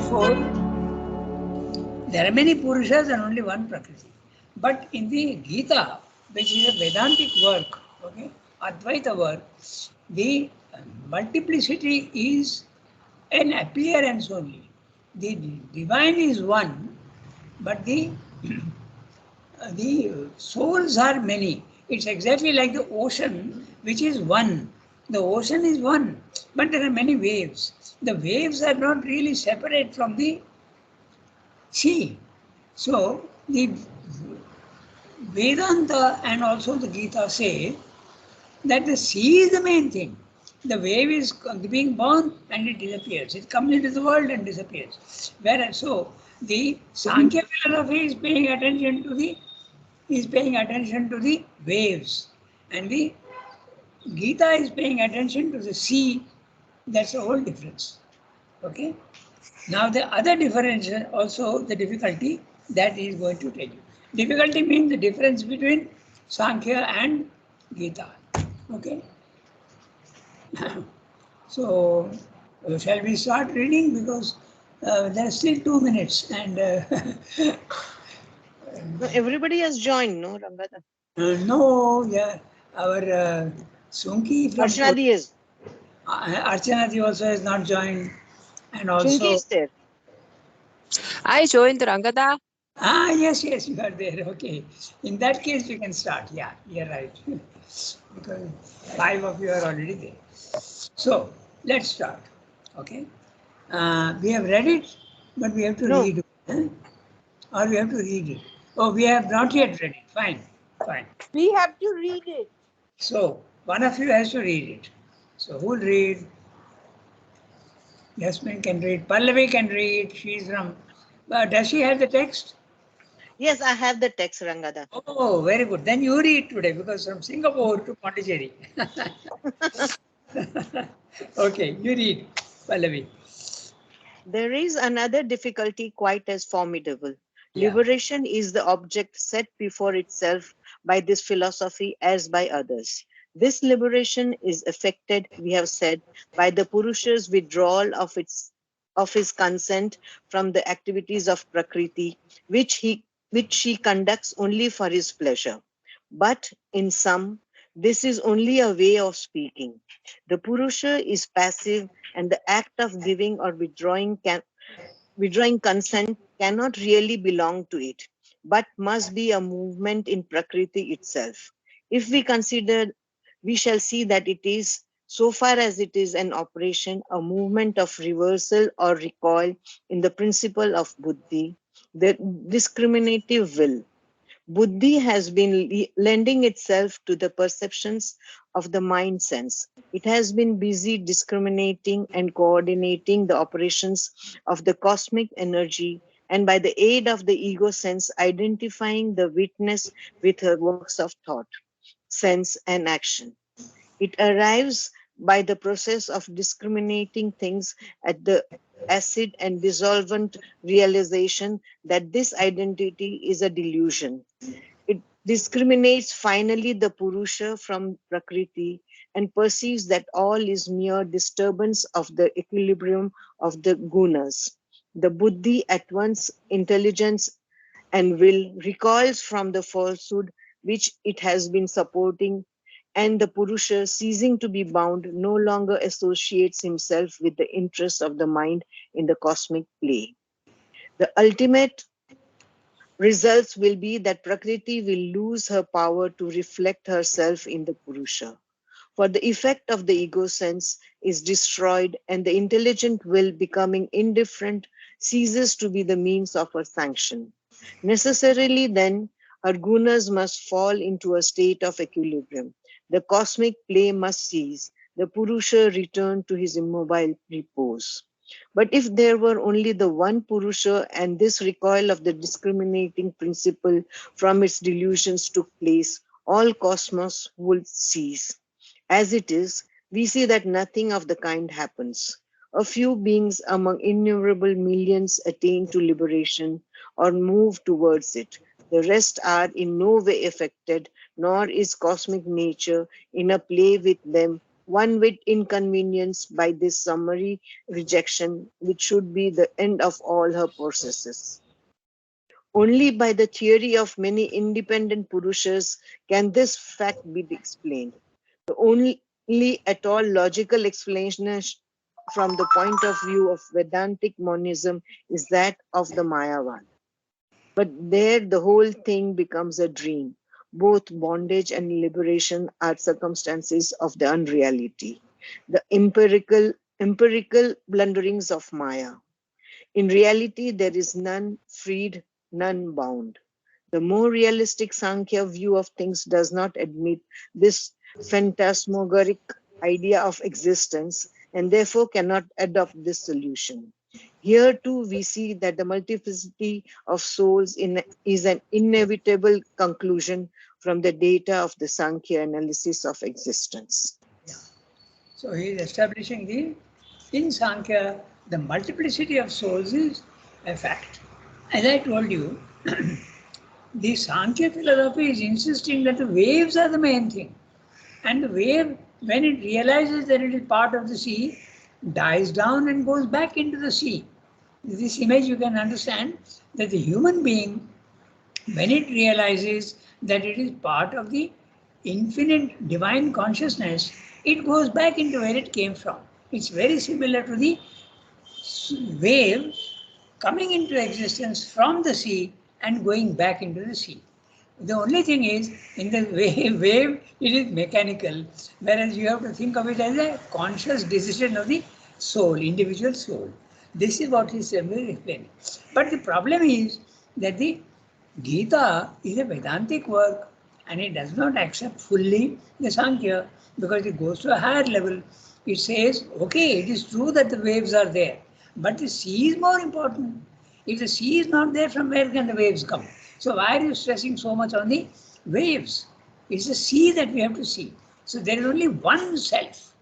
therefore, there are many Purushas and only one Prakriti. But in the Gita, which is a Vedantic work, okay, Advaita work, the multiplicity is an appearance only. The divine is one, but the souls are many. It's exactly like the ocean, which is one. The ocean is one, but there are many waves. The waves are not really separate from the sea. So the Vedanta and also the Gita say that the sea is the main thing. The wave is being born and it disappears. It comes into the world and disappears. Whereas so the Sankhya philosophy is paying attention to the waves, and the Gita is paying attention to the sea. That's the whole difference. Okay. Now the other difference, also the difficulty that he is going to tell you. Difficulty means the difference between Sankhya and Gita. Okay. So shall we start reading, because there are still 2 minutes and No, everybody has joined, no, Rangada? no, yeah, our Sunki from Archanadi is. Archanati also has not joined, and Chunki also is there. I joined Rangada. yes, you are there. Okay, in that case we can start. Yeah, you're right. Because 5 of you are already there. So let's start. Okay, we have read it, but we have to No. read it, or we have to read it. Oh, we have not yet read it. Fine, fine. We have to read it. So one of you has to read it. So who will read? Yasmin can read. Pallavi can read. She's from. Does she have the text? Yes, I have the text, Rangada. Oh, very good. Then you read today, because from Singapore to Pondicherry. Okay, you read, Pallavi. There is another difficulty quite as formidable. Yeah. Liberation is the object set before itself by this philosophy as by others. This liberation is effected, we have said, by the Purusha's withdrawal of his consent from the activities of Prakriti, which she conducts only for his pleasure. But in sum, this is only a way of speaking. The Purusha is passive, and the act of giving or withdrawing consent cannot really belong to it, but must be a movement in Prakriti itself. If we consider, we shall see that it is, so far as it is an operation, a movement of reversal or recoil in the principle of buddhi, the discriminative will. Buddhi has been lending itself to the perceptions of the mind sense. It has been busy discriminating and coordinating the operations of the cosmic energy, and by the aid of the ego sense, identifying the witness with her works of thought, sense, and action. It arrives by the process of discriminating things at the acid and dissolvent realization that this identity is a delusion. It discriminates finally the Purusha from Prakriti and perceives that all is mere disturbance of the equilibrium of the gunas. The buddhi, at once intelligence and will, recoils from the falsehood which it has been supporting, and the Purusha, ceasing to be bound, no longer associates himself with the interests of the mind in the cosmic play. The ultimate results will be that Prakriti will lose her power to reflect herself in the Purusha. For the effect of the ego sense is destroyed, and the intelligent will, becoming indifferent, ceases to be the means of her sanction. Necessarily, then, her gunas must fall into a state of equilibrium. The cosmic play must cease, the Purusha return to his immobile repose. But if there were only the one Purusha and this recoil of the discriminating principle from its delusions took place, all cosmos would cease. As it is, we see that nothing of the kind happens. A few beings among innumerable millions attain to liberation or move towards it. The rest are in no way affected, nor is cosmic nature in a play with them one with inconvenienced by this summary rejection, which should be the end of all her processes. Only by the theory of many independent Purushas can this fact be explained. The only at all logical explanation from the point of view of Vedantic monism is that of the Mayavad. But there the whole thing becomes a dream. Both bondage and liberation are circumstances of the unreality, the empirical blunderings of Maya. In reality, there is none freed, none bound. The more realistic Sankhya view of things does not admit this phantasmagoric idea of existence and therefore cannot adopt this solution. Here too we see that the multiplicity of souls is an inevitable conclusion from the data of the Sankhya analysis of existence. Yeah. So he is establishing in Sankhya, the multiplicity of souls is a fact. As I told you, the Sankhya philosophy is insisting that the waves are the main thing. And the wave, when it realizes that it is part of the sea, dies down and goes back into the sea. This image you can understand that the human being, when it realizes that it is part of the infinite divine consciousness, it goes back into where it came from. It's very similar to the wave coming into existence from the sea and going back into the sea. The only thing is, in the wave, it is mechanical, whereas you have to think of it as a conscious decision of the soul, individual soul. This is what he is explaining. But the problem is that the Gita is a Vedantic work and it does not accept fully the Sankhya because it goes to a higher level. It says, okay, it is true that the waves are there, but the sea is more important. If the sea is not there, from where can the waves come? So why are you stressing so much on the waves? It's the sea that we have to see. So there is only one self.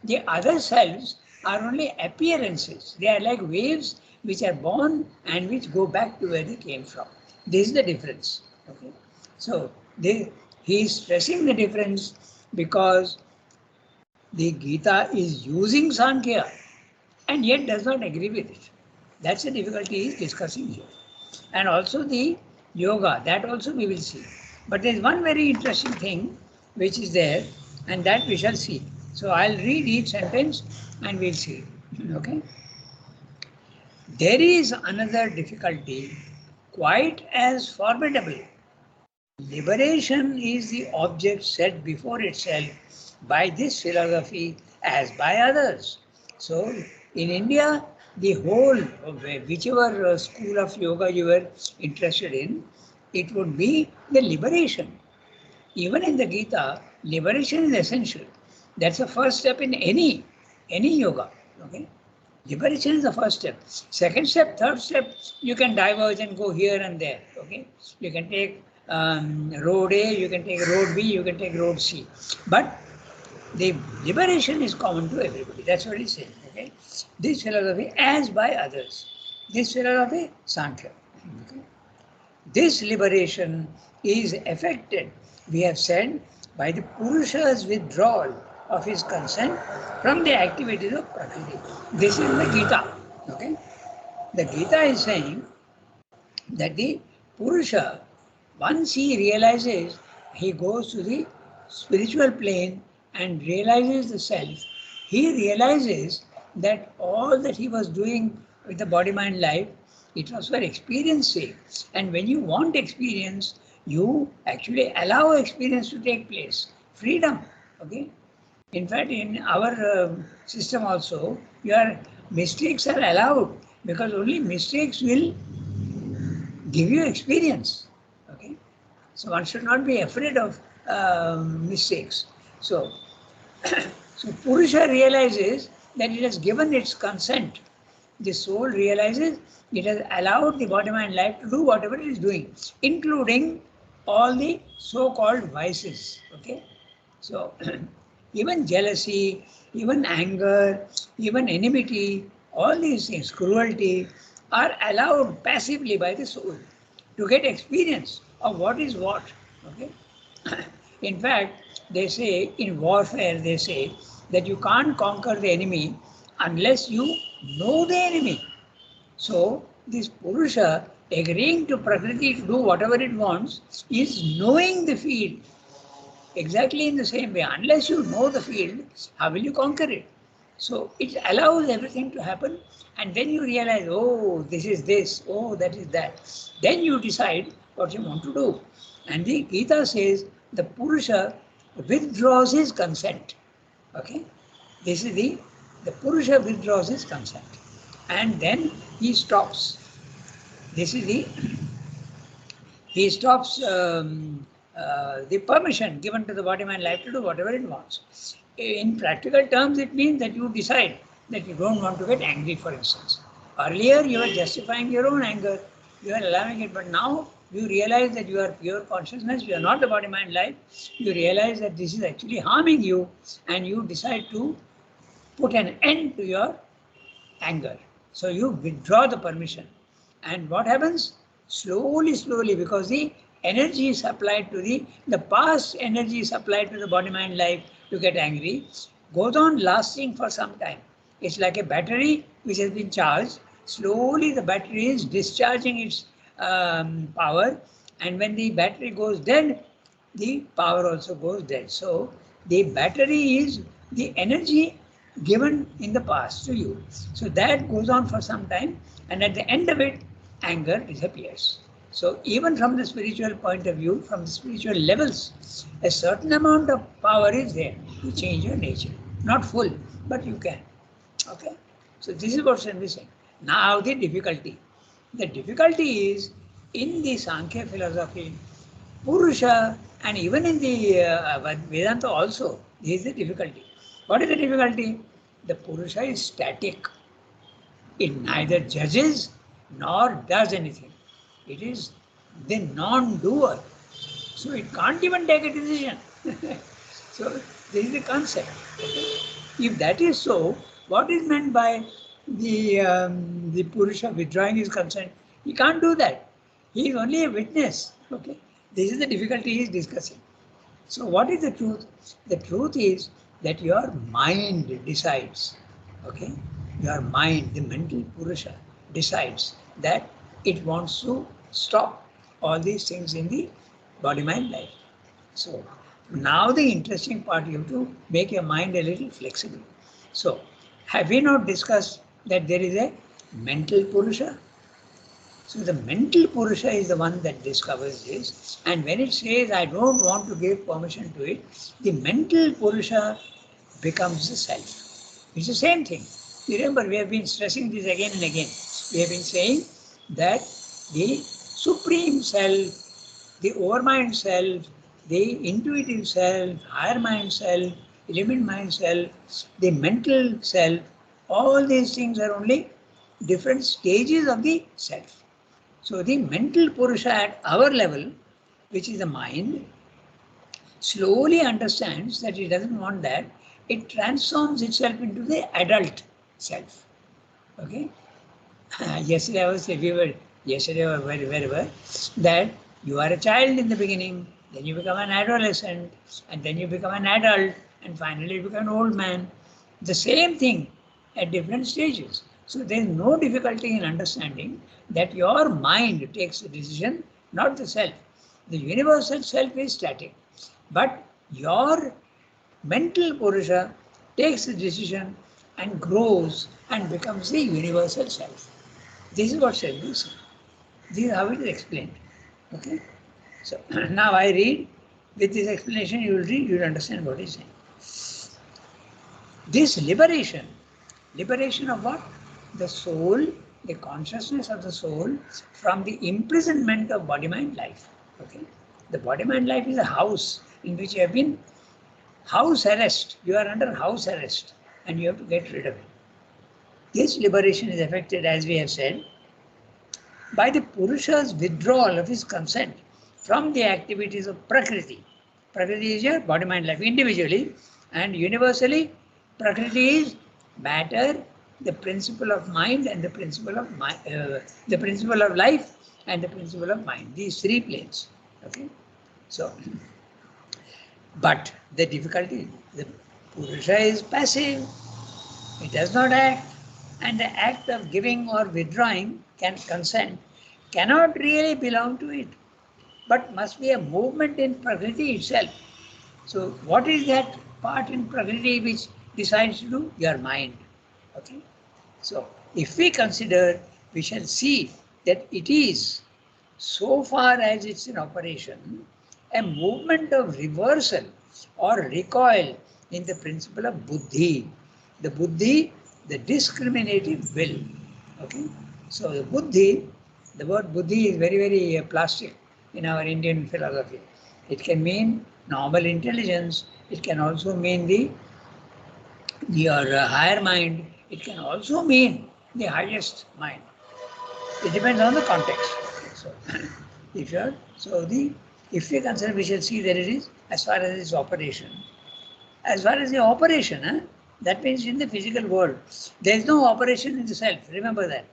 The other selves are only appearances. They are like waves which are born and which go back to where they came from. This is the difference. Okay? So he is stressing the difference because the Gita is using Sankhya and yet does not agree with it. That's the difficulty he is discussing here. And also the yoga, that also we will see. But there is one very interesting thing which is there, and that we shall see. So I'll read each sentence and we'll see. Okay? There is another difficulty quite as formidable. Liberation is the object set before itself by this philosophy as by others. So in India, the whole, whichever school of yoga you were interested in, it would be the liberation. Even in the Gita, liberation is essential. That's the first step in any yoga. Okay? Liberation is the first step. Second step, third step, you can diverge and go here and there. Okay, you can take road A, you can take road B, you can take road C. But the liberation is common to everybody. That's what he's saying. Okay, this philosophy, as by others, this philosophy, Sankhya. Okay? This liberation is effected, we have said, by the Purusha's withdrawal of his consent from the activities of Prakriti. This is the Gita. Okay? The Gita is saying that the Purusha, once he realizes, he goes to the spiritual plane and realizes the self, he realizes that all that he was doing with the body, mind, life, it was for experience sake. And when you want experience, you actually allow experience to take place. Freedom. Okay? In fact, in our system also, your mistakes are allowed because only mistakes will give you experience. Okay, so one should not be afraid of mistakes. So, so Purusha realizes that it has given its consent. The soul realizes it has allowed the body, mind, life to do whatever it is doing, including all the so-called vices. Okay, so even jealousy, even anger, even enmity, all these things, cruelty, are allowed passively by the soul to get experience of what is what. Okay, In fact, they say in warfare, they say that you can't conquer the enemy unless you know the enemy. So this Purusha agreeing to Prakriti to do whatever it wants is knowing the field. Exactly in the same way, unless you know the field, how will you conquer it? So it allows everything to happen, and then you realize, oh, this is this, oh, that is that. Then you decide what you want to do. And the Gita says the Purusha withdraws his consent. Okay? This is the Purusha withdraws his consent. And then he stops. This is he stops the permission given to the body mind life to do whatever it wants. In practical terms, it means that you decide that you don't want to get angry, for instance. Earlier, you were justifying your own anger, you are allowing it, but now you realize that you are pure consciousness, you are not the body mind life. You realize that this is actually harming you, and you decide to put an end to your anger. So you withdraw the permission. And what happens? Slowly, slowly, because the energy is supplied to the past energy is supplied to the body mind life to get angry, goes on lasting for some time. It's like a battery which has been charged. Slowly the battery is discharging its power, and when the battery goes dead, the power also goes dead. So the battery is the energy given in the past to you. So that goes on for some time, and at the end of it, anger disappears. So even from the spiritual point of view, from the spiritual levels, a certain amount of power is there to change your nature. Not full, but you can. Okay? So this is what Shen is saying. Now the difficulty. The difficulty is in the Sankhya philosophy, Purusha, and even in the Vedanta also, there is a difficulty. What is the difficulty? The Purusha is static. It neither judges nor does anything. It is the non-doer. So it can't even take a decision. So this is the concept. Okay? If that is so, what is meant by the Purusha withdrawing his consent? He can't do that. He is only a witness. Okay? This is the difficulty he is discussing. So what is the truth? The truth is that your mind decides. Okay? Your mind, the mental Purusha, decides that it wants to stop all these things in the body-mind life. So now the interesting part, you have to make your mind a little flexible. So have we not discussed that there is a mental Purusha? So the mental Purusha is the one that discovers this, and when it says, I don't want to give permission to it, the mental Purusha becomes the self. It's the same thing. Remember, we have been stressing this again and again. We have been saying that the supreme self, the overmind self, the intuitive self, higher mind self, element mind self, the mental self, all these things are only different stages of the self. So the mental Purusha at our level, which is the mind, slowly understands that it doesn't want that. It transforms itself into the adult self. Okay? Yesterday I was yesterday or wherever, that you are a child in the beginning, then you become an adolescent, and then you become an adult, and finally you become an old man. The same thing at different stages. So there is no difficulty in understanding that your mind takes the decision, not the self. The universal self is static, but your mental Purusha takes the decision and grows and becomes the universal self. This is what Shelby is saying. This is how it is explained. Okay? So now I read. With this explanation, you will read, you will understand what he is saying. This liberation of what? The soul, the consciousness of the soul from the imprisonment of body-mind life. Okay? The body-mind life is a house in which you have been house arrest. You are under house arrest and you have to get rid of it. This liberation is effected, as we have said, by the Purusha's withdrawal of his consent from the activities of Prakriti. Prakriti is your body, mind, life individually, and universally, Prakriti is matter, the principle of mind, and the principle of the principle of life, and the principle of mind. These three planes. Okay, so But the difficulty, the Purusha is passive, it does not act, and the act of giving or withdrawing consent cannot really belong to it, but must be a movement in Prakriti itself. So, what is that part in Prakriti which decides to do? Your mind. Okay. So, if we consider, we shall see that it is, so far as it's in operation, a movement of reversal or recoil in the principle of buddhi. The buddhi, the discriminative will. Okay. So, the buddhi, the word buddhi is very, very plastic in our Indian philosophy. It can mean normal intelligence. It can also mean your higher mind. It can also mean the highest mind. It depends on the context. So, if you are so the if we consider, we shall see that it is as far as its operation. As far as the operation, that means in the physical world, there is no operation in the self. Remember that.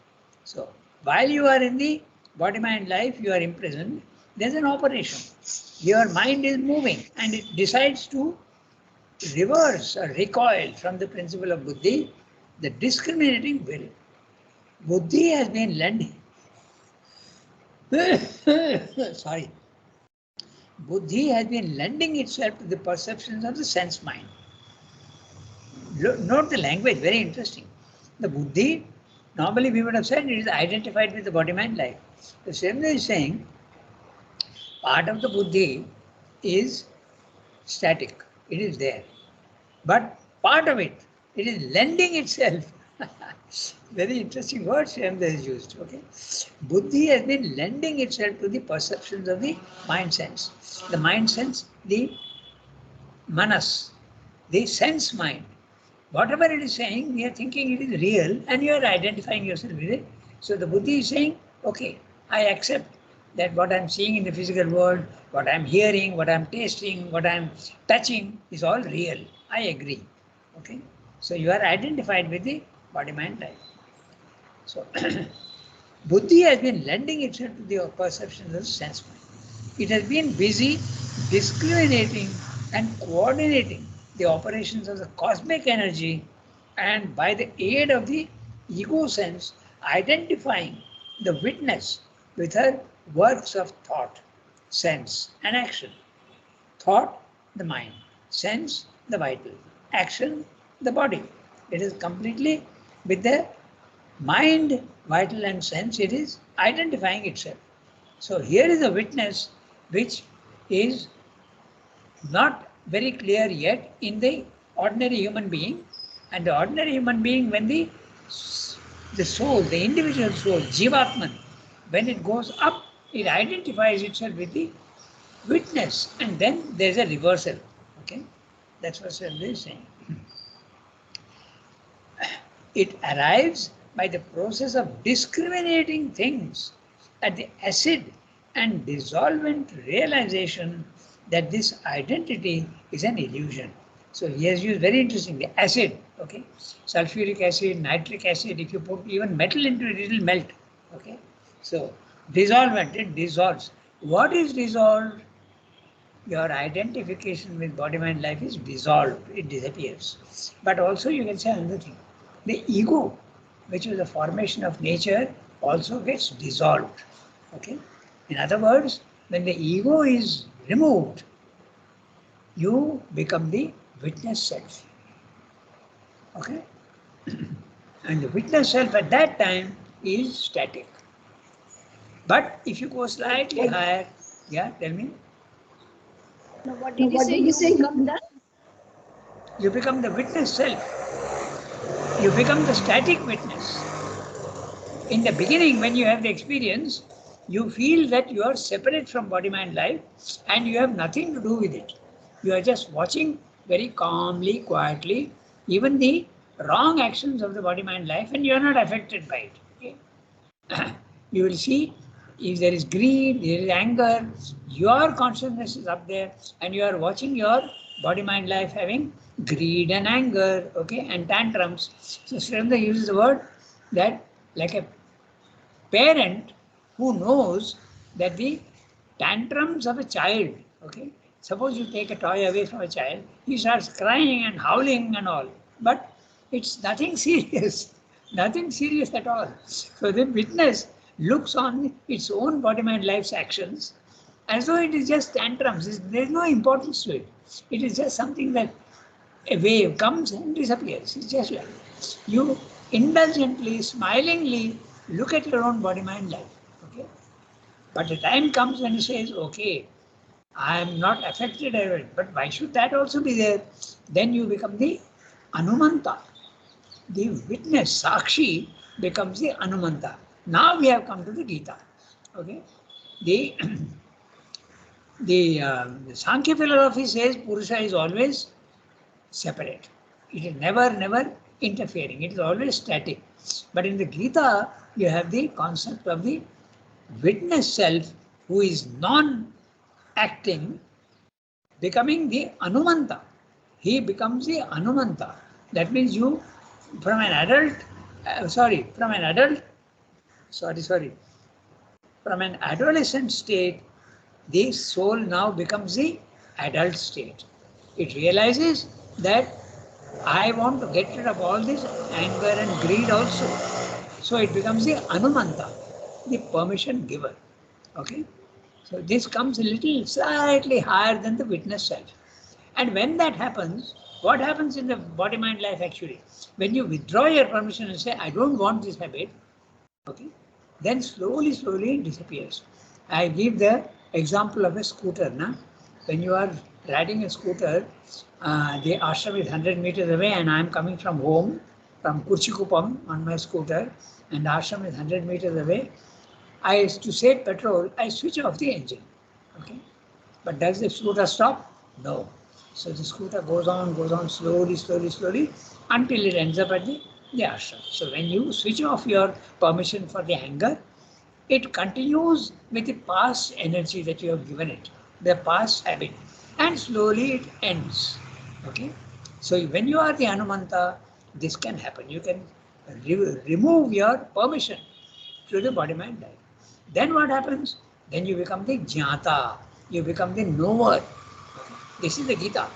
So, while you are in the body, mind, life, you are imprisoned. There is an operation. Your mind is moving, and it decides to reverse or recoil from the principle of buddhi, the discriminating will. Buddhi has been lending. Sorry. Buddhi has been lending itself to the perceptions of the sense mind. Note the language, very interesting. The buddhi, normally we would have said it is identified with the body, mind, life. The same way is saying part of the buddhi is static, it is there. But part of it, it is lending itself. Very interesting word Shyamda has used. Okay, buddhi has been lending itself to the perceptions of the mind sense. The mind sense, the manas, the sense mind. Whatever it is saying, we are thinking it is real, and you are identifying yourself with it. So the buddhi is saying, okay, I accept that what I'm seeing in the physical world, what I'm hearing, what I'm tasting, what I'm touching is all real. I agree. Okay. So you are identified with the body, mind, life. So buddhi has been lending itself to the perceptions of sense mind. It has been busy discriminating and coordinating the operations of the cosmic energy, and by the aid of the ego sense, identifying the witness with her works of thought, sense, and action. Thought, the mind; sense, the vital; action, the body. It is completely with the mind, vital, and sense, it is identifying itself. So here is a witness which is not very clear yet in the ordinary human being. And the ordinary human being, when the soul, the individual soul, Jivatman, when it goes up, it identifies itself with the witness, and then there's a reversal. Okay, that's what Sandra is saying. It arrives by the process of discriminating things at the acid and dissolvent realization that this identity is an illusion. So he has used very interestingly acid, okay, sulfuric acid, nitric acid. If you put even metal into it, it will melt. Okay, so dissolvent, it dissolves. What is dissolved? Your identification with body, mind, life is dissolved, it disappears. But also you can say another thing. The ego, which is a formation of nature, also gets dissolved. Okay? In other words, when the ego is removed, you become the witness self. Okay? And the witness self at that time is static. But if you go slightly higher, yeah, tell me. Now, what Now, did you what say? did you You say? become the You become the witness self. You become the static witness. In the beginning, when you have the experience, you feel that you are separate from body, mind, life, and you have nothing to do with it. You are just watching very calmly, quietly, even the wrong actions of the body, mind, life, and you are not affected by it. Okay? You will see if there is greed, there is anger, your consciousness is up there, and you are watching your body, mind, life having greed and anger, okay, and tantrums. So Srenda uses the word that like a parent who knows that the tantrums of a child, okay, Suppose you take a toy away from a child, he starts crying and howling and all, but it's nothing serious, nothing serious at all. So the witness looks on its own body, mind, life's actions as though it is just tantrums. There is no importance to it. It is just something that a wave comes and disappears. It's just like you indulgently, smilingly look at your own body, mind, life. Okay, but the time comes when he says, "Okay, I am not affected by it, but why should that also be there?" Then you become the Anumanta. The witness, Sakshi, becomes the Anumanta. Now we have come to the Gita. Okay, the the Sankhya philosophy says Purusha is always separate. It is never interfering. It is always static. But in the Gita, you have the concept of the witness self who is non-acting becoming the Anumanta. He becomes the Anumanta. That means you, from an adult, from an adult, from an adolescent state, the soul now becomes the adult state. It realizes that I want to get rid of all this anger and greed also. So it becomes the Anumanta, the permission giver. Okay? So this comes a little slightly higher than the witness self. And when that happens, what happens in the body mind life actually? When you withdraw your permission and say, I don't want this habit, okay, then slowly it disappears. I give the example of a scooter. Na? When you are riding a scooter, the ashram is 100 meters away and I am coming from home, from Kurchikupam on my scooter, and the ashram is 100 meters away. To save petrol, I switch off the engine. Okay, but does the scooter stop? No. So the scooter goes on slowly until it ends up at the ashram. So when you switch off your permission for the anger, it continues with the past energy that you have given it, the past habit, and slowly it ends. Okay. So when you are the Anumanta, this can happen. You can remove your permission to the body mind life. Then what happens? Then you become the Jnata. You become the knower. This is the Gita.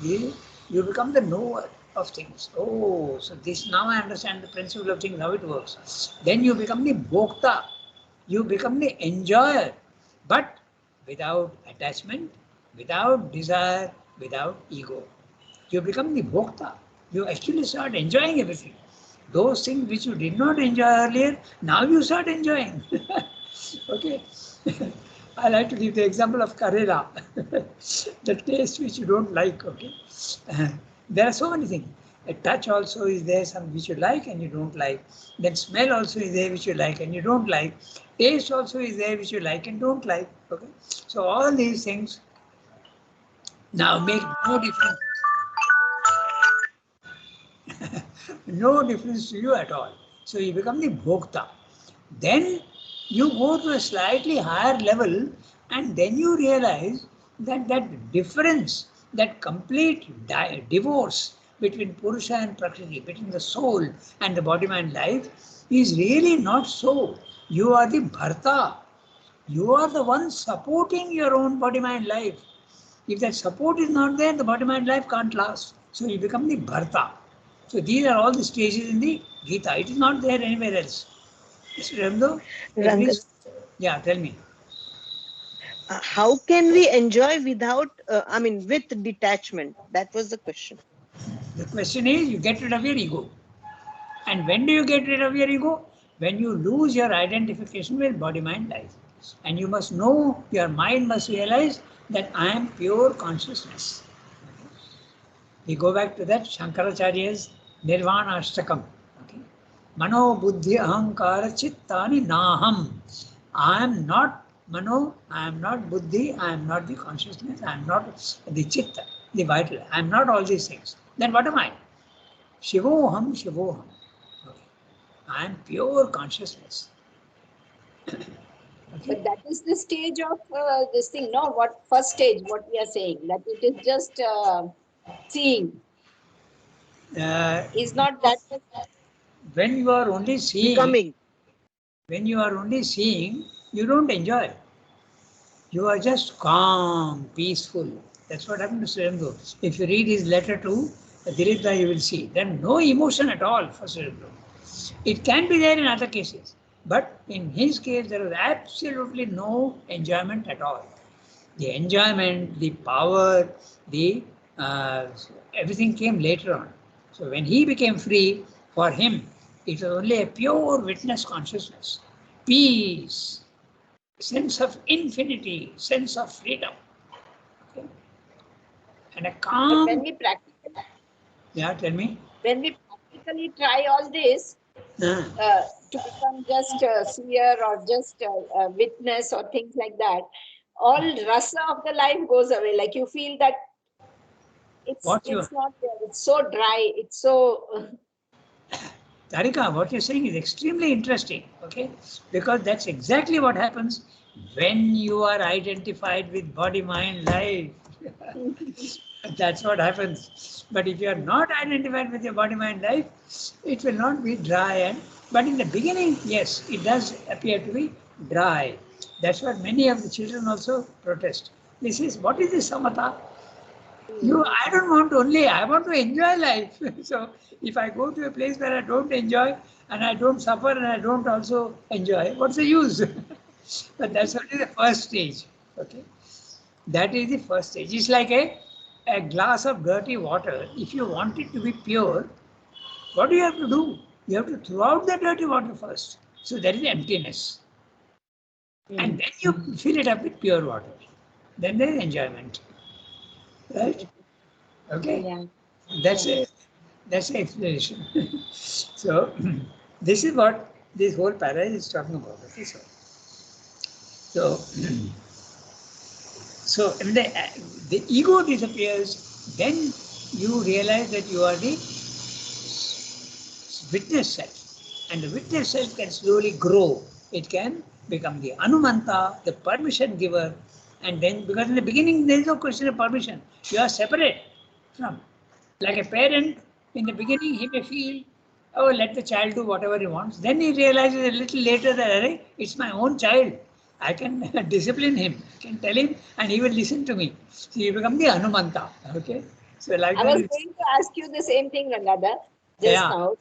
You become the knower of things. Oh, so this now I understand the principle of things, how it works. Then you become the Bhokta. You become the enjoyer, but without attachment, without desire, without ego. You become the Bhokta. You actually start enjoying everything. Those things which you did not enjoy earlier, now you start enjoying. Okay. I like to give the example of Karela, the taste which you don't like. Okay. There are so many things. A touch also is there, some which you like and you don't like. Then smell also is there which you like and you don't like. Taste also is there which you like and don't like. Okay. So all these things now make no difference. No difference to you at all. So you become the bhokta. Then you go to a slightly higher level and then you realize that that difference, that complete divorce between Purusha and Prakriti, between the soul and the body, mind, life is really not so. You are the Bharta. You are the one supporting your own body, mind, life. If that support is not there, the body, mind, life can't last. So you become the Bharta. So these are all the stages in the Gita. It is not there anywhere else. Mr. Ramdo, Ranga, yeah, tell me. how can we enjoy without, with detachment? That was the question. The question is, you get rid of your ego. And when do you get rid of your ego? When you lose your identification with body, mind, life. And you must know, your mind must realize that I am pure consciousness. We go back to that Shankaracharya's Nirvana Ashtakam. Okay. Mano buddhi ahankara chittani naham. I am not mano, I am not buddhi, I am not the consciousness, I am not the chitta, the vital. I am not all these things. Then what am I? Shivoham, Shivoham. Okay. I am pure consciousness. Okay. But that is the stage of this thing, no? What first stage, what we are saying, that it is just seeing. Uh, Is not that when you are only seeing, Becoming. you don't enjoy. You are just calm, peaceful. That's what happened to Surendra. If you read his letter to Dilipda, you will see. Then no emotion at all for Surendra. It can be there in other cases. But in his case, there was absolutely no enjoyment at all. The enjoyment, the power, the everything came later on. So when he became free, for him, it was only a pure witness consciousness, peace, sense of infinity, sense of freedom, okay? And a But calm. Yeah, tell me. when we practically try all this Uh, to become just a seer or just a witness or things like that, all rasa of the life goes away. Like you feel that what you, it's not there. It's so dry. It's so Tarika, what you're saying is extremely interesting, okay? Because that's exactly what happens when you are identified with body, mind, life. That's what happens. But if you are not identified with your body, mind, life, it will not be dry. But in the beginning, yes, it does appear to be dry. That's what many of the children also protest. This is, what is this samatha? I don't want only, I want to enjoy life. So if I go to a place where I don't enjoy and I don't suffer and I don't also enjoy, what's the use? But that's only the first stage. Okay. That is the first stage. It's like a glass of dirty water. If you want it to be pure, what do you have to do? You have to throw out the dirty water first. So there is emptiness. And then you fill it up with pure water. Then there is enjoyment. Right? Okay? yeah. That's a that's the explanation. So this is what this whole para is talking about. Okay, so so when the ego disappears, then you realize that you are the witness self, and the witness self can slowly grow. It can become the Anumanta, the permission giver, and then because in the beginning there is no question of permission, you are separate from. Like a parent, in the beginning he may feel, oh, let the child do whatever he wants. Then he realizes a little later that, "Arey, it's my own child. I can discipline him, I can tell him, and he will listen to me." So you become the Anumanta. Okay. So like I that, was going to ask you the same thing, Rangada, just yeah. now.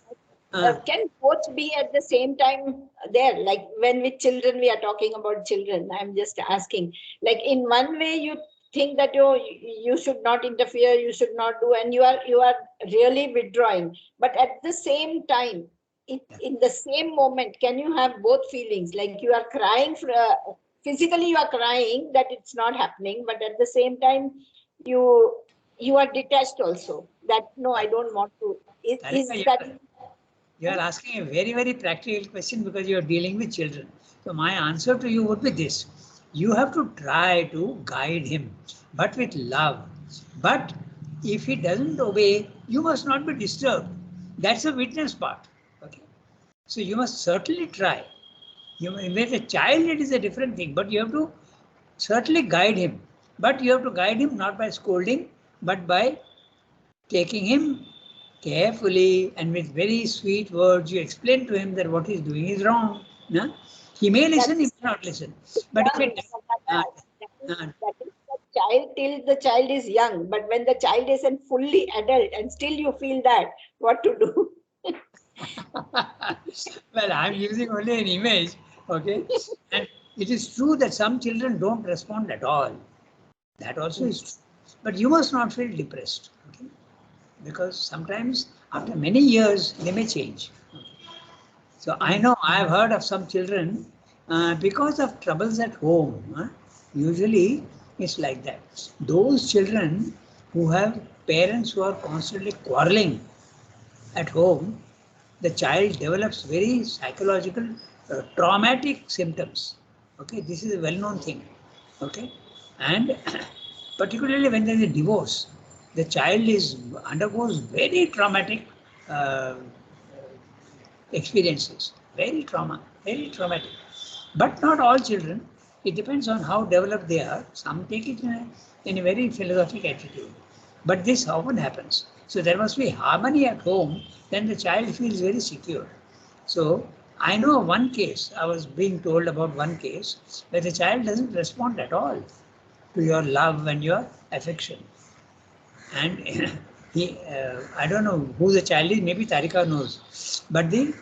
Uh, Can both be at the same time there? Like when with children, we are talking about children. I'm just asking. Like in one way, you think that you should not interfere, you should not do, and you are really withdrawing. But at the same time, in the same moment, can you have both feelings? Like you are crying for physically, you are crying that it's not happening, but at the same time, you you are detached also. That no, I don't want to. Tarika, Is that? you are asking a very, very practical question because you are dealing with children. So my answer to you would be this. You have to try to guide him, but with love. But if he doesn't obey, you must not be disturbed. That's the witness part. Okay. So you must certainly try. With a child, it is a different thing, but you have to certainly guide him. But you have to guide him not by scolding, but by taking him carefully and with very sweet words. You explain to him that what he's doing is wrong. No? He may listen, he That's may not listen. But if it uh, uh, that is the child till the child is young. But when the child isn't fully adult and still you feel that, what to do? well, I'm using only an image, okay? And it is true that some children don't respond at all. That also is true. But you must not feel depressed, okay? Because sometimes after many years they may change. So I know I have heard of some children because of troubles at home. Usually it's like that. Those children who have parents who are constantly quarreling at home, the child develops very psychological traumatic symptoms. Okay, this is a well-known thing. Okay, and particularly when there is a divorce, the child is undergoes very traumatic uh, experiences. Very traumatic. But not all children. It depends on how developed they are. Some take it in a very philosophic attitude. But this often happens. So there must be harmony at home, then the child feels very secure. So I know one case, I was being told about one case where the child doesn't respond at all. to your love and your affection. And I don't know who the child is, maybe Tarika knows, but the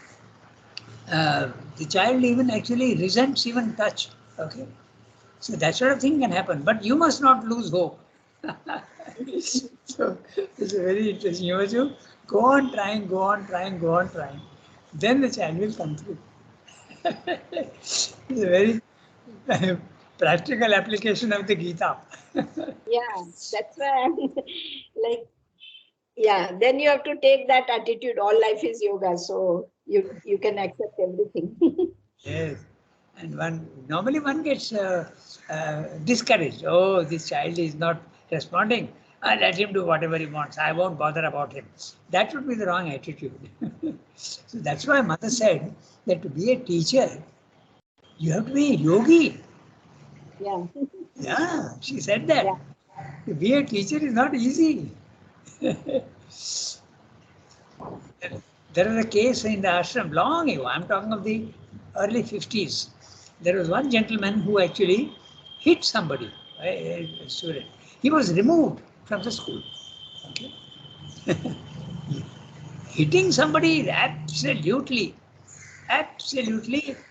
child even actually resents even touch. Okay, so that sort of thing can happen, but you must not lose hope. So it's a very interesting. You must go on trying, go on trying, go on trying. Then the child will come through. It's a very practical application of the Gita. Yeah, that's why I'm like, yeah, then you have to take that attitude. All life is yoga, so you can accept everything. Yes, and normally one gets discouraged. Oh, this child is not responding. I let him do whatever he wants. I won't bother about him. That would be the wrong attitude. So that's why mother said that to be a teacher, you have to be a yogi. Yeah, Yeah, she said that. yeah, To be a teacher is not easy. There was a case in the ashram long ago. I'm talking of the early 50s. There was one gentleman who actually hit somebody, a student. He was removed from the school. Okay. Hitting somebody is absolutely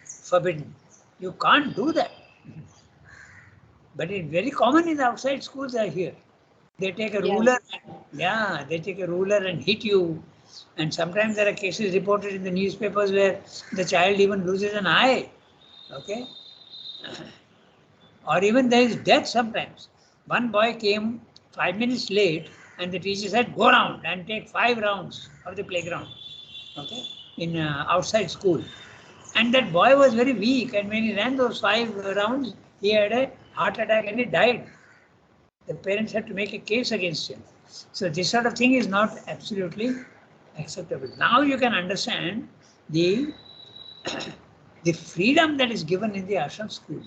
forbidden. You can't do that. But it's very common in the outside schools I hear. They take a yeah. ruler, yeah, they take a ruler and hit you. And sometimes there are cases reported in the newspapers where the child even loses an eye. Okay? Or even there is death sometimes. One boy came 5 minutes late and the teacher said, go round and take 5 rounds of the playground. Okay? In outside school. And that boy was very weak, and when he ran those 5 rounds, he had a heart attack and he died. The parents had to make a case against him. So this sort of thing is not absolutely acceptable. Now you can understand the the freedom that is given in the ashram school.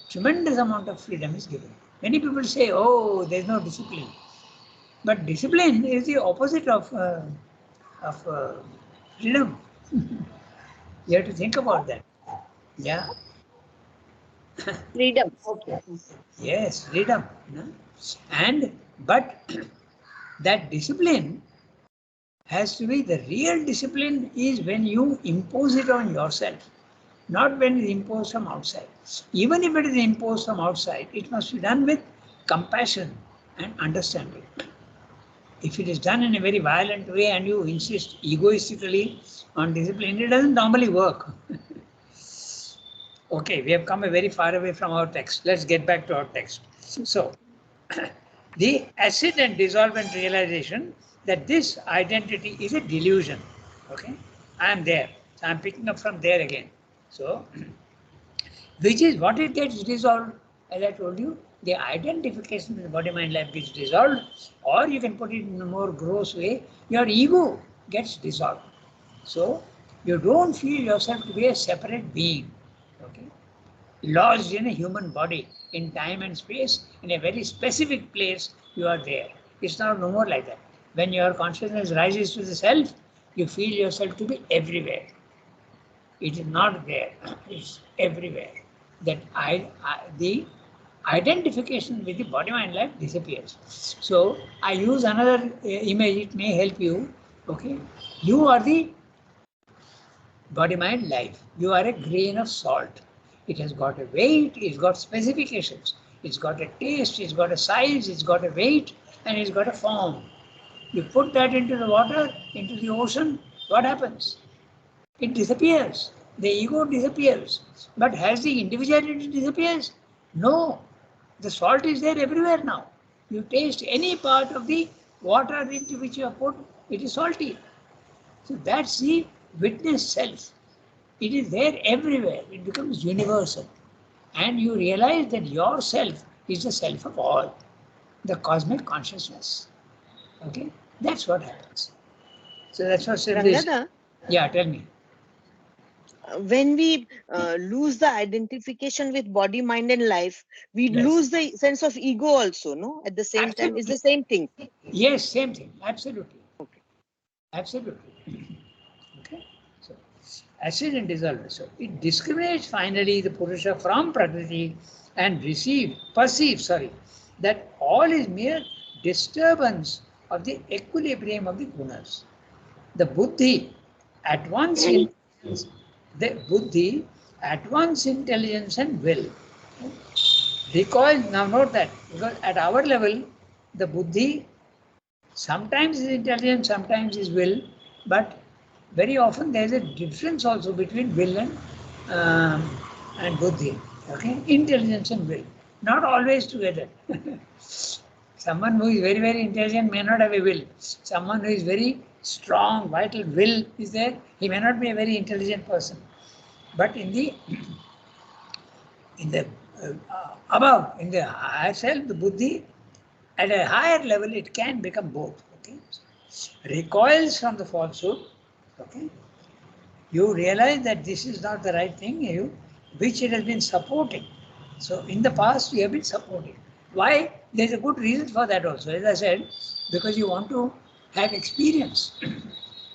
Tremendous amount of freedom is given. Many people say, "Oh, there is no discipline," but discipline is the opposite of freedom. You have to think about that. Yeah. Freedom. Okay. Yes, freedom. No? And but that discipline has to be, the real discipline is when you impose it on yourself, not when it is imposed from outside. Even if it is imposed from outside, it must be done with compassion and understanding. If it is done in a very violent way and you insist egoistically on discipline, it doesn't normally work. Okay, we have come a very far away from our text. Let's get back to our text. So, the acid and dissolvent realization that this identity is a delusion. Okay, I am there. So I'm picking up from there again. So, which is what it gets dissolved, as I told you, the identification with the body mind life gets dissolved, or you can put it in a more gross way, your ego gets dissolved. So, you don't feel yourself to be a separate being. Okay, lodged in a human body, in time and space, in a very specific place, you are there. It's now no more like that. When your consciousness rises to the self, you feel yourself to be everywhere. It is not there, it's everywhere. The identification with the body mind life disappears. So I use another image, it may help you. Okay, you are the body mind life. You are a grain of salt. It has got a weight, it's got specifications, it's got a taste, it's got a size, it's got a weight, and it's got a form. You put that into the water, into the ocean, what happens? It disappears. The ego disappears. But has the individuality disappears? No. The salt is there everywhere now. You taste any part of the water into which you have put, it is salty. So that's the witness self. It is there everywhere. It becomes universal. And you realize that yourself is the self of all, the cosmic consciousness. Okay? That's what happens. So that's what self is. Rangada, Yeah, tell me. when we lose the identification with body, mind, and life, we Yes. lose the sense of ego also, no? At the same time, it's Absolutely. the same thing. Yes, same thing. Absolutely. Okay. Absolutely. Okay. So, acid and dissolved. So it discriminates finally the Purusha from Prakriti and perceives, that all is mere disturbance of the equilibrium of the gunas. The buddhi at once intelligence, the buddhi at once intelligence and will. Recoil, now note that, because at our level, the buddhi sometimes is intelligence, sometimes is will, but very often there is a difference also between will and buddhi. Okay, intelligence and will, not always together. Someone who is very, very intelligent may not have a will. Someone who is very strong, vital will is there, he may not be a very intelligent person. But in the above, in the higher self, the buddhi, at a higher level, it can become both. Okay, recoils from the falsehood. Okay, you realize that this is not the right thing, which it has been supporting. So in the past, you have been supporting. Why? There's a good reason for that also. As I said, because you want to have experience.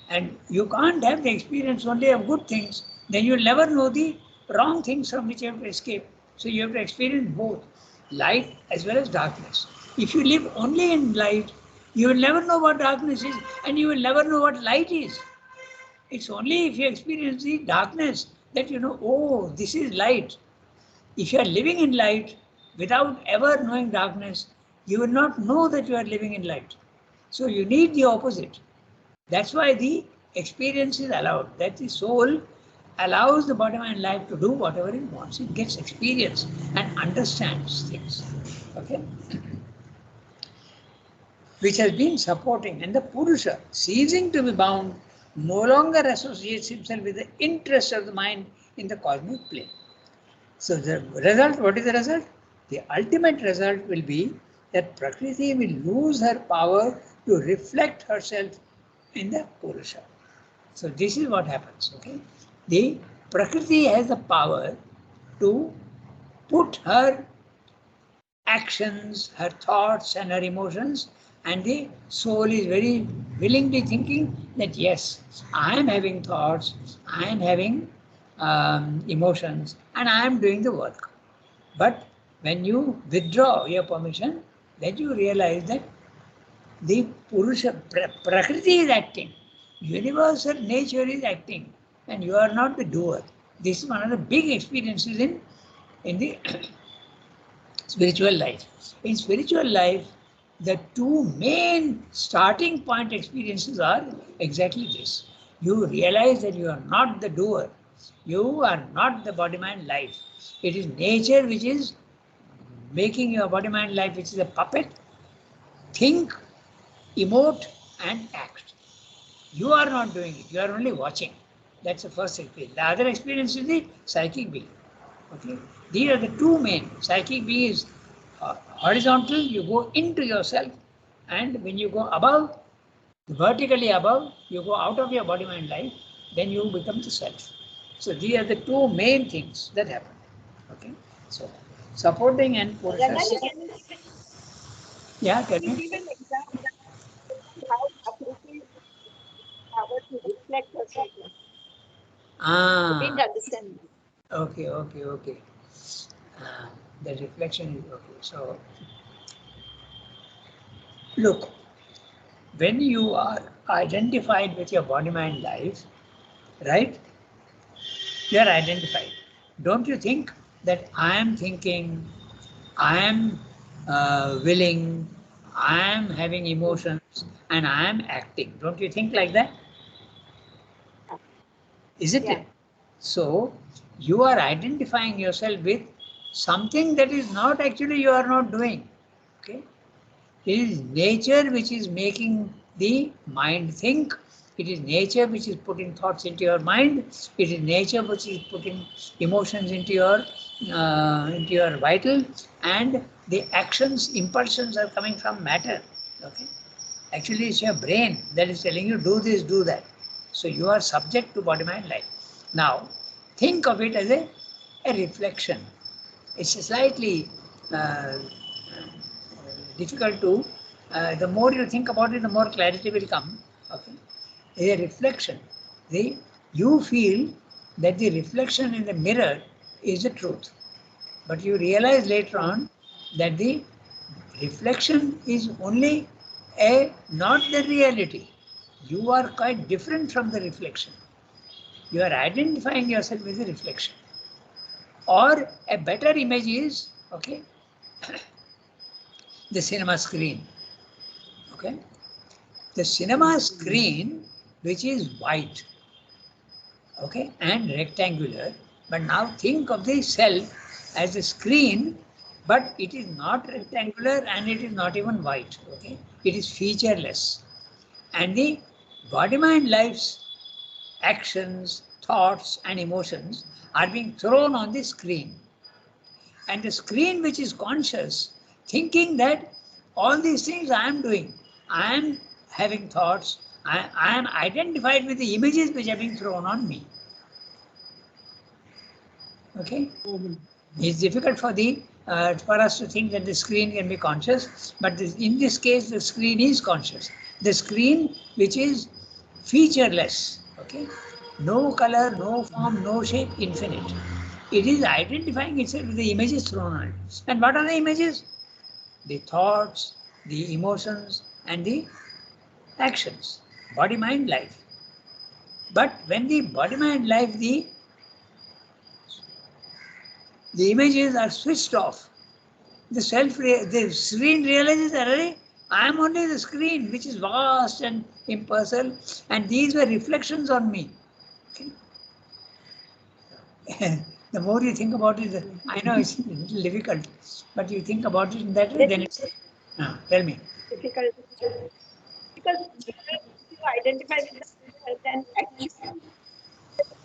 And you can't have the experience only of good things, then you'll never know the wrong things from which you have to escape. So you have to experience both light as well as darkness. If you live only in light, you will never know what darkness is, and you will never know what light is. It's only if you experience the darkness that you know, oh, this is light. If you are living in light without ever knowing darkness, you will not know that you are living in light. So you need the opposite. That's why the experience is allowed, that the soul allows the body, mind, life to do whatever it wants. It gets experience and understands things. Okay? Which has been supporting, and the Purusha, ceasing to be bound, no longer associates himself with the interest of the mind in the cosmic plane. So the result, what is the result? The ultimate result will be that Prakriti will lose her power to reflect herself in the Purusha. So this is what happens. Okay, the Prakriti has the power to put her actions, her thoughts and her emotions, and the soul is very willingly thinking that yes, I am having thoughts, I am having emotions, and I am doing the work. But when you withdraw your permission, then you realize that the Purusha, Prakriti is acting, universal nature is acting, and you are not the doer. This is one of the big experiences in the spiritual life. In spiritual life, the two main starting point experiences are exactly this. You realize that you are not the doer. You are not the body, mind, life. It is nature which is making your body, mind, life, which is a puppet, think, emote, and act. You are not doing it. You are only watching. That's the first experience. The other experience is the psychic being. Okay, these are the two main. Psychic being is horizontal. You go into yourself, and when you go above, vertically above, you go out of your body, mind, life. Then you become the self. So these are the two main things that happen. Okay, so supporting and Ranga, Purusha. Yeah, tell can you me. give an example how Prakriti has power to reflect herself? I didn't Ah, understand. okay. Uh, the reflection is okay. So look, when you are identified with your body, mind, life, right? You are identified. Don't you think that I am thinking, I am willing, I am having emotions, and I am acting? Don't you think like that? Isn't Yeah. it? So you are identifying yourself with something that is not actually you are not doing. Okay? It is nature which is making the mind think. It is nature which is putting thoughts into your mind. It is nature which is putting emotions into your vital, and the actions, impulsions are coming from matter. Okay, actually, it's your brain that is telling you do this, do that. So you are subject to body, mind, life. Now, think of it as a reflection. It's slightly difficult to, the more you think about it, the more clarity will come. Okay, a reflection. You feel that the reflection in the mirror is the truth. But you realize later on that the reflection is only not the reality. You are quite different from the reflection. You are identifying yourself with the reflection. Or a better image is, okay, the cinema screen. Okay, the cinema screen, which is white, okay, and rectangular. But now think of the self as a screen, but it is not rectangular and it is not even white. Okay, it is featureless, and the body, mind, life's actions, thoughts, and emotions are being thrown on the screen. And the screen, which is conscious, thinking that all these things I am doing, I am having thoughts, I am identified with the images which are being thrown on me. Okay, it's difficult for us to think that the screen can be conscious, but in this case, the screen is conscious. The screen, which is featureless, okay, no color, no form, no shape, infinite. It is identifying itself with the images thrown on it. And what are the images? The thoughts, the emotions, and the actions. Body, mind, life. But when the body, mind, life, the images are switched off, the screen realizes that I am only the screen, which is vast and impersonal, and these were reflections on me. Okay. The more you think about it, I know it's a little difficult, but you think about it in that way, then it's. Tell me. Difficult because you identify with the mirror, then actually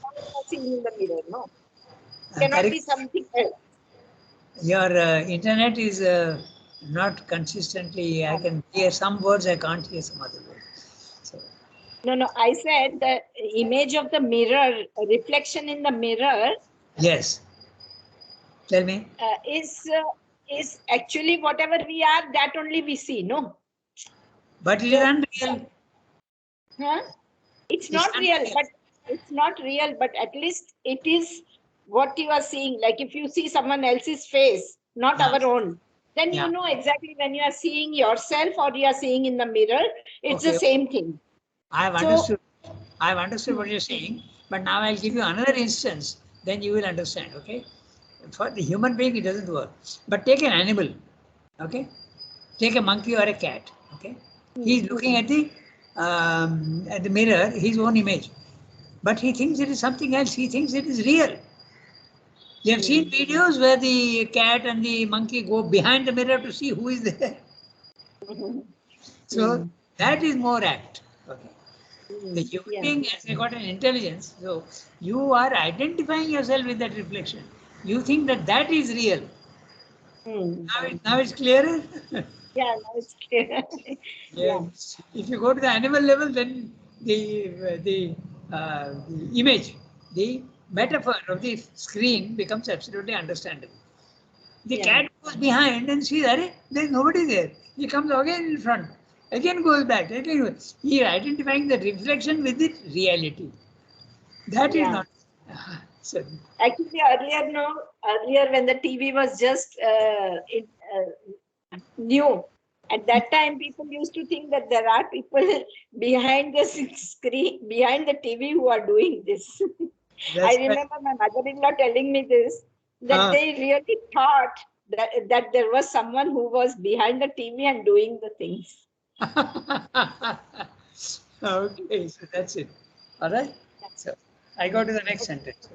what you are seeing in the mirror, no? Cannot be something else. Your internet is not consistently. I can hear some words, I can't hear some other words. So. No, I said the image of the mirror, reflection in the mirror. Yes. Tell me. Is actually whatever we are, that only we see, no? But it is unreal. Huh? It's not real, but it's not real, but at least it is what you are seeing. Like if you see someone else's face, not our own, then you know exactly when you are seeing yourself or you are seeing in the mirror, it's the same thing. I've understood. I've understood what you're saying, but now I'll give you another instance, then you will understand, okay? For the human being, it doesn't work. But take an animal, okay? Take a monkey or a cat, okay? He's looking at the mirror, his own image. But he thinks it is something else. He thinks it is real. You have seen videos where the cat and the monkey go behind the mirror to see who is there. So that is more apt. Okay. The human being has got an intelligence. So you are identifying yourself with that reflection. You think that that is real. Now it's clearer? Yeah, now it's clear. If you go to the animal level, then the image, the metaphor of the screen becomes absolutely understandable. The cat goes behind and sees, there's nobody there. He comes again in front, again goes back, again goes. He is identifying the reflection with the reality. That is not. So, actually, earlier when the TV was just new, at that time people used to think that there are people behind the screen, behind the TV who are doing this. I remember my mother-in-law telling me this, that they really thought that there was someone who was behind the TV and doing the things. Okay, so that's it. All right. So I go to the next sentence.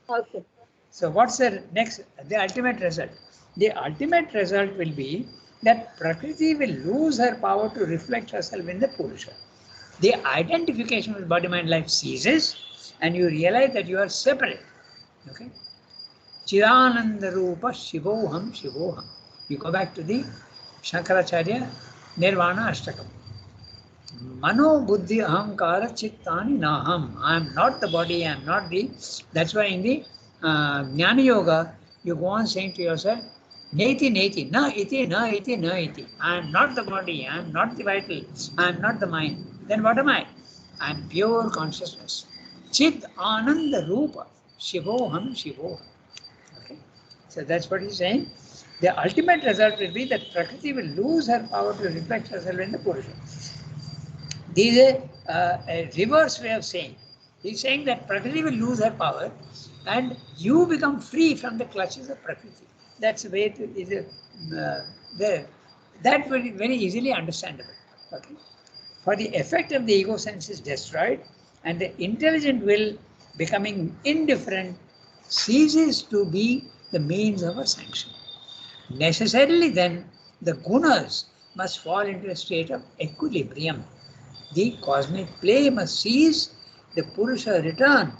Okay. So what's the next? The ultimate result. The ultimate result will be that Prakriti will lose her power to reflect herself in the Purusha. The identification with body, mind, life ceases, and you realize that you are separate. Okay. Chidananda Rupa Shivoham Shivoham. You go back to the Shankaracharya Nirvana Ashtakam. Mano Buddhi Ahamkara Chittani Naham. I am not the body, I am not the. That's why in the Jnana Yoga, you go on saying to yourself, Neti Neti, na iti, na iti, na iti. I am not the body, I am not the vital, I am not the mind. Then what am I? I am pure consciousness. Chit Ananda Rupa. Shivoham Shivoham. Okay. So that's what he's saying. The ultimate result will be that Prakriti will lose her power to reflect herself in the Purusha. This is a reverse way of saying. He's saying that Prakriti will lose her power and you become free from the clutches of Prakriti. That's the way to, is there. That very, very easily understandable. Okay. For the effect of the ego sense is destroyed and the intelligent will becoming indifferent ceases to be the means of a sanction. Necessarily then, the gunas must fall into a state of equilibrium. The cosmic play must cease, the Purusha return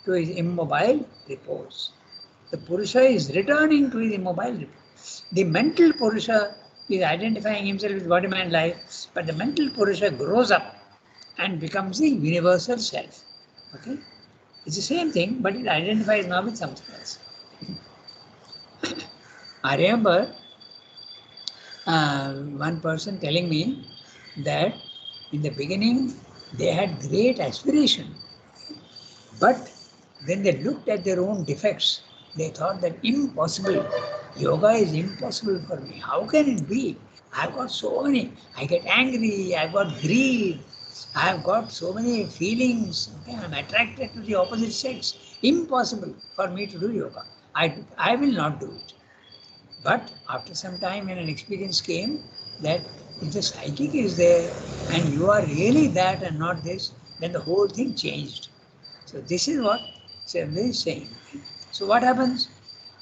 to his immobile repose. The Purusha is returning to his immobile repose. The mental Purusha is identifying himself with body, mind, life, but the mental Purusha grows up and becomes the universal self. Okay? It's the same thing, but it identifies now with something else. I remember one person telling me that in the beginning they had great aspiration, but when they looked at their own defects, they thought that impossible. Yoga is impossible for me. How can it be? I've got so many. I get angry. I've got greed. I've got so many feelings. Okay? I'm attracted to the opposite sex. Impossible for me to do yoga. I will not do it. But after some time, when an experience came that if the psychic is there and you are really that and not this, then the whole thing changed. So this is what Chandra is saying. So what happens?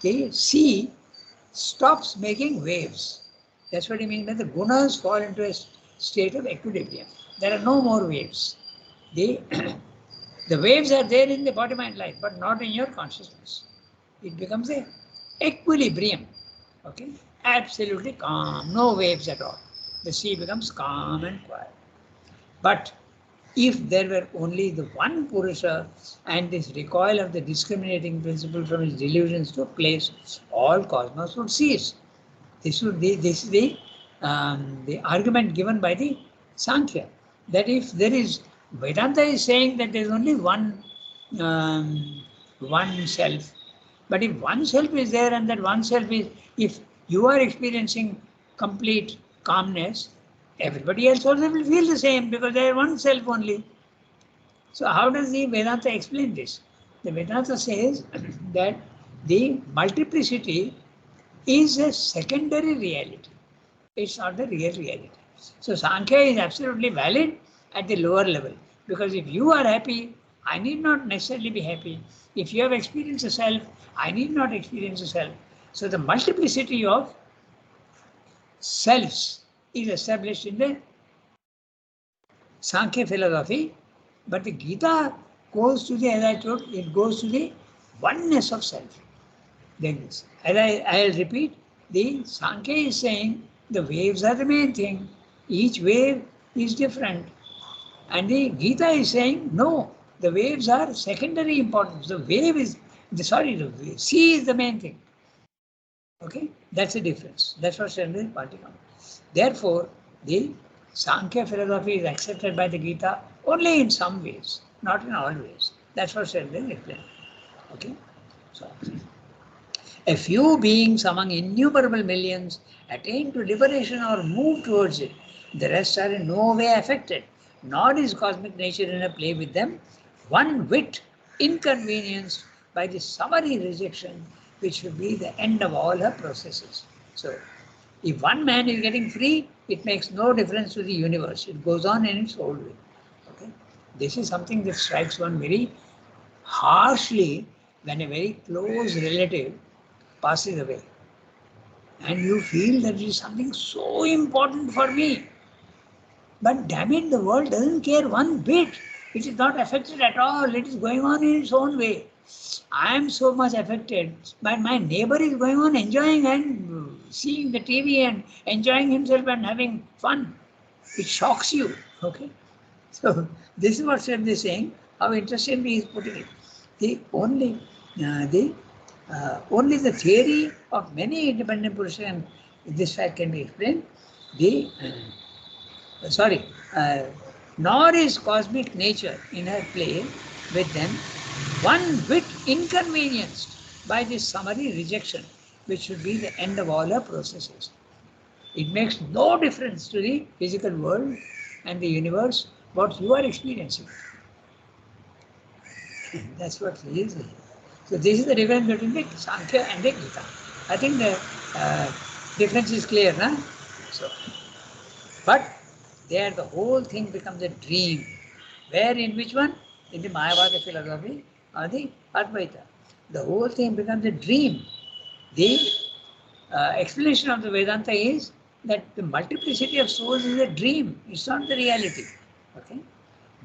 The sea stops making waves. That's what he means by the gunas fall into a state of equilibrium. There are no more waves. The waves are there in the body mind life, but not in your consciousness. It becomes a equilibrium. Okay, absolutely calm, no waves at all. The sea becomes calm and quiet. But if there were only the one Purusha and this recoil of the discriminating principle from his delusions took place, all cosmos would cease. This is the argument given by the Sankhya, that if there is, Vedanta is saying that there is only one self. But if one self is there and that one self is, if you are experiencing complete calmness, everybody else also will feel the same because they are one self only. So how does the Vedanta explain this? The Vedanta says that the multiplicity is a secondary reality. It's not the real reality. So Sankhya is absolutely valid at the lower level because if you are happy, I need not necessarily be happy. If you have experienced a self, I need not experience a self. So the multiplicity of selves is established in the Sankhya philosophy, but the Gita goes to the, as I told, it goes to the oneness of self. Then, as I'll repeat, the Sankhya is saying the waves are the main thing. Each wave is different. And the Gita is saying, no, the waves are secondary importance. The wave is, the sea is the main thing. Okay, that's the difference. That's what Chandra is pointing out. Therefore, the Sankhya philosophy is accepted by the Gita only in some ways, not in all ways. That's what Chandra is explaining. Okay, so a few beings among innumerable millions attain to liberation or move towards it. The rest are in no way affected, nor is cosmic nature in a play with them, one whit inconvenienced by the summary rejection, which will be the end of all her processes. So, if one man is getting free, it makes no difference to the universe. It goes on in its own way. Okay? This is something that strikes one very harshly when a very close relative passes away. And you feel that it is something so important for me. But damn it, the world doesn't care one bit. It is not affected at all. It is going on in its own way. I am so much affected, but my neighbor is going on enjoying and seeing the TV and enjoying himself and having fun. It shocks you. Okay. So this is what Shem is saying. How interestingly he is putting it. Only the theory of many independent Purusha and this fact can be explained. Nor is cosmic nature in her play with them, one bit inconvenienced by this summary rejection, which should be the end of all our processes. It makes no difference to the physical world and the universe what you are experiencing. That's what he is. So this is the difference between the Sankhya and the Gita. I think the difference is clear, na? So, but there the whole thing becomes a dream. Where in which one? In the Mayavada philosophy or the Advaita. The whole thing becomes a dream. The explanation of the Vedanta is that the multiplicity of souls is a dream. It's not the reality. Okay?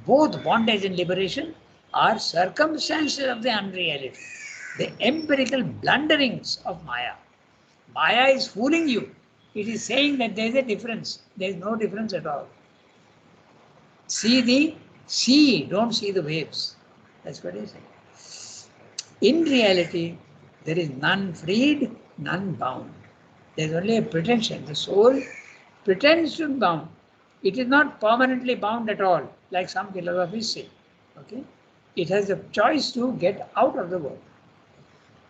Both bondage and liberation are circumstances of the unreality, the empirical blunderings of Maya. Maya is fooling you. It is saying that there is a difference. There is no difference at all. See the sea, don't see the waves. That's what it is. In reality, there is none freed, none bound. There is only a pretension. The soul pretends to be bound. It is not permanently bound at all, like some philosophies say. Okay? It has a choice to get out of the world.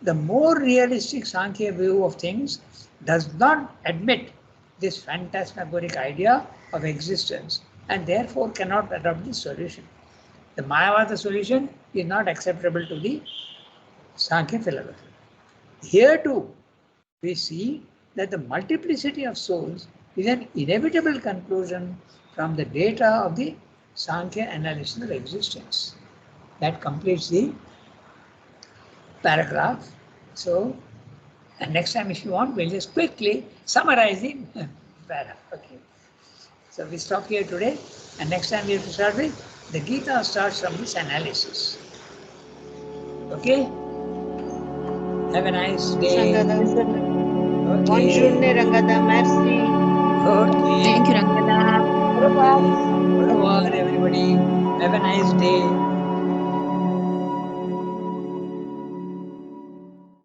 The more realistic Sankhya view of things does not admit this phantasmagoric idea of existence and therefore cannot adopt this solution. The Mayavada solution is not acceptable to the Sankhya philosophy. Here too, we see that the multiplicity of souls is an inevitable conclusion from the data of the Sankhya analysis of existence. That completes the paragraph. So, and next time if you want, we'll just quickly summarize the paragraph. Okay. So we stop here today, and next time we have to start with the Gita starts from this analysis. Okay? Have a nice day. Rangada. Okay. Bonne journée, Rangada. Merci. Okay. Thank you, Rangada. Prabhupada. Au revoir, everybody. Have a nice day.